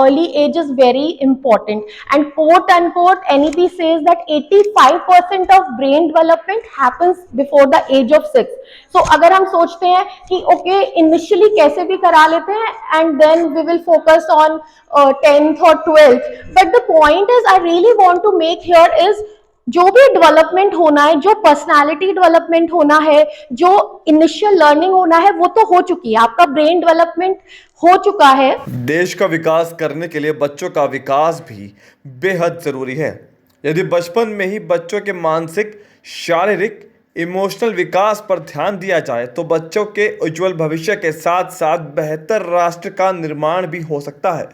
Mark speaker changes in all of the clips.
Speaker 1: early age is very important, and quote unquote NEP says that 85% of brain development happens before the age of 6. So अगर हम सोचते हैं कि okay initially कैसे भी करा लेते हैं and then we will focus on 10th और 12th, but the point is I really want to make here is जो भी डेवलपमेंट होना है, जो पर्सनालिटी डेवलपमेंट होना है, जो इनिशियल लर्निंग होना है, वो तो हो चुकी है, आपका ब्रेन डेवलपमेंट हो चुका है।
Speaker 2: देश का विकास करने के लिए बच्चों का विकास भी बेहद जरूरी है। यदि बचपन में ही बच्चों के मानसिक, शारीरिक, इमोशनल विकास पर ध्यान दिया जाए तो बच्चों के उज्जवल भविष्य के साथ साथ बेहतर राष्ट्र का निर्माण भी हो सकता है।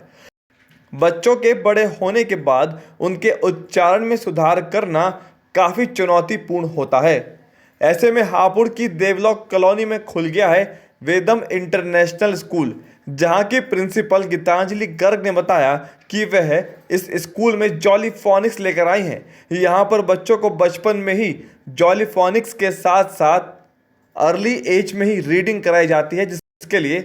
Speaker 2: बच्चों के बड़े होने के बाद उनके उच्चारण में सुधार करना काफ़ी चुनौतीपूर्ण होता है। ऐसे में हापुड़ की देवलॉक कॉलोनी में खुल गया है वेदम इंटरनेशनल स्कूल, जहां की प्रिंसिपल गीतांजलि गर्ग ने बताया कि वह इस स्कूल में जॉली फोनिक्स लेकर आई हैं। यहां पर बच्चों को बचपन में ही जॉली फोनिक्स के साथ साथ अर्ली एज में ही रीडिंग कराई जाती है, जिसके लिए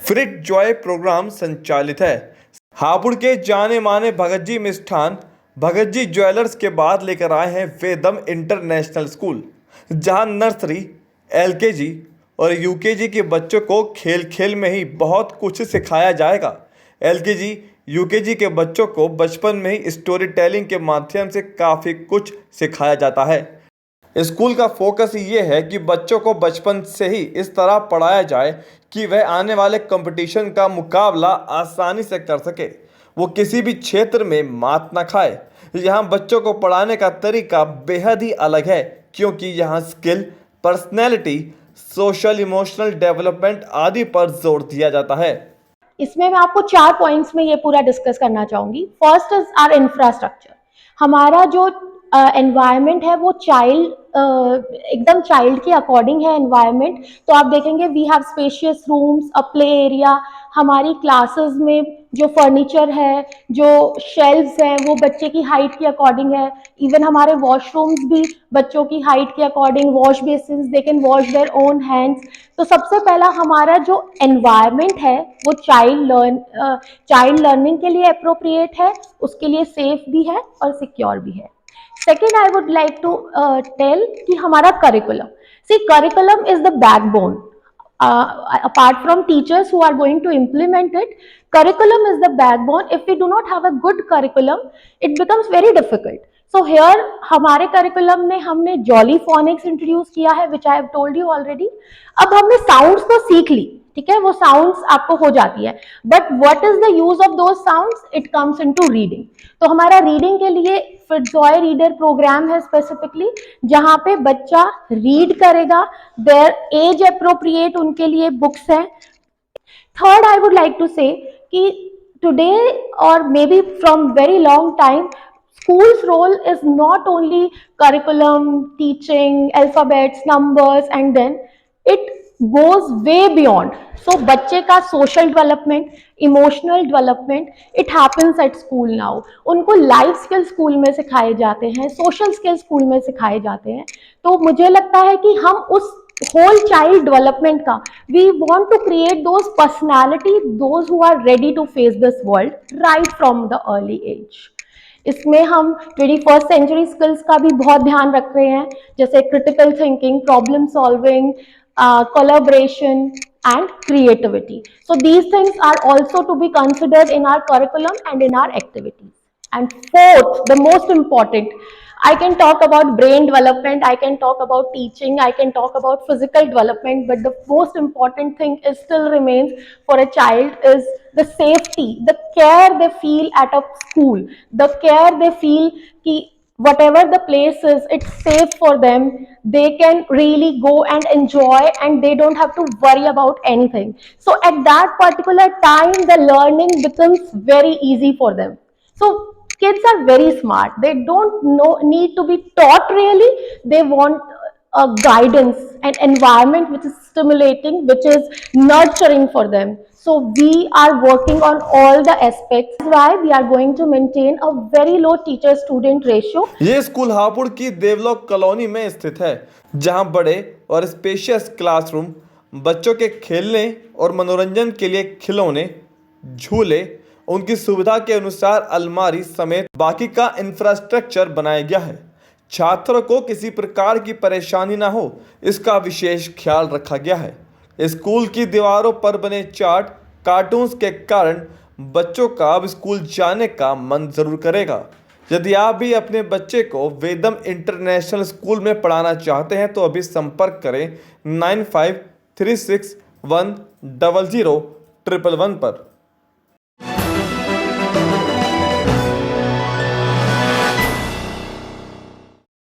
Speaker 2: फ्रिट जॉय प्रोग्राम संचालित है। हापुड़ के जाने माने भगत जी मिष्ठान, भगत जी ज्वेलर्स के बाद लेकर आए हैं वेदम इंटरनेशनल स्कूल, जहां नर्सरी, एलकेजी और यूकेजी के बच्चों को खेल खेल में ही बहुत कुछ सिखाया जाएगा। एलकेजी, यूकेजी के बच्चों को बचपन में ही स्टोरी टेलिंग के माध्यम से काफ़ी कुछ सिखाया जाता है। स्कूल का फोकस ये है कि बच्चों को बचपन से ही इस तरह पढ़ाया जाए कि वह आने वाले कंपटीशन का मुकाबला आसानी से कर सके, वो किसी भी क्षेत्र में मात न खाए। यहाँ बच्चों को पढ़ाने का तरीका बेहद ही अलग है, क्योंकि यहाँ skill, personality, social emotional development आदि पर जोर दिया जाता है।
Speaker 1: इसमें मैं आपको 4 पॉइंट्स में ये पूरा डिस्कस करना चाहूंगी। First is our infrastructure. हमारा जो एनवायरनमेंट है वो एकदम चाइल्ड के अकॉर्डिंग है एनवायरनमेंट। तो आप देखेंगे we have spacious rooms, a play area, हमारी क्लासेस में जो फर्नीचर है, जो शेल्व्स हैं, वो बच्चे की हाइट के अकॉर्डिंग है। इवन हमारे वॉशरूम्स भी बच्चों की हाइट के according, wash basins, they can wash their own hands. तो सबसे पहला हमारा जो एनवायरनमेंट है वो चाइल्ड लर्निंग के लिए अप्रोप्रिएट है, उसके लिए सेफ भी है और सिक्योर भी है। Second, I would like to tell कि हमारा curriculum. See, curriculum is the backbone. Apart from teachers who are going to implement it, curriculum is the backbone. If we do not have a good curriculum, it becomes very difficult. So here हमारे curriculum में हमने Jolly Phonics introduce किया है, which I have told you already. अब हमने sounds तो सीख ली, ठीक है, वो साउंड्स आपको हो जाती है, but what is the use of those sounds? It comes into reading. तो हमारा रीडिंग के लिए फिर जॉय रीडर प्रोग्राम है स्पेसिफिकली, जहां पे बच्चा रीड करेगा, देयर एज अप्रोप्रिएट उनके लिए बुक्स हैं। Third, I would like to say कि टुडे और maybe from very long time, school's role is not only curriculum, teaching, alphabets, numbers, and then it goes way beyond. So बच्चे का social development, emotional development, it happens at school now. उनको life skills school में सिखाए जाते हैं, social skills school में सिखाए जाते हैं। तो मुझे लगता है कि हम उस whole child development का, we want to create those personality, those who are ready to face this world right from the early age. इसमें हम 21st सेंचुरी स्किल्स का भी बहुत ध्यान रख रहे हैं, जैसे critical thinking, problem solving, collaboration and creativity. So these things are also to be considered in our curriculum and in our activities. And fourth, the most important, I can talk about brain development, I can talk about teaching, I can talk about physical development, but the most important thing is still remains for a child is the safety, the care they feel at a school, the care they feel ki whatever the place is, it's safe for them, they can really go and enjoy and they don't have to worry about anything. So at that particular time the learning becomes very easy for them. So kids are very smart, they don't need to be taught really, they want a guidance, an environment which is stimulating, which is nurturing for them. So we are working on all the aspects. That's why we are going to maintain a very low teacher student ratio.
Speaker 2: ये school Hapur की देवलॉक colony में स्थित है, जहां बड़े और spacious classroom, बच्चों के खेलने और मनोरंजन के लिए खिलौने, झूले उनकी सुविधा के अनुसार अलमारी समेत बाकी का इंफ्रास्ट्रक्चर बनाया गया है। छात्रों को किसी प्रकार की परेशानी ना हो, इसका विशेष ख्याल रखा गया है। स्कूल की दीवारों पर बने चार्ट, कार्टून्स के कारण बच्चों का अब स्कूल जाने का मन जरूर करेगा। यदि आप भी अपने बच्चे को वेदम इंटरनेशनल स्कूल में पढ़ाना चाहते हैं तो अभी संपर्क करें 9536100111 पर।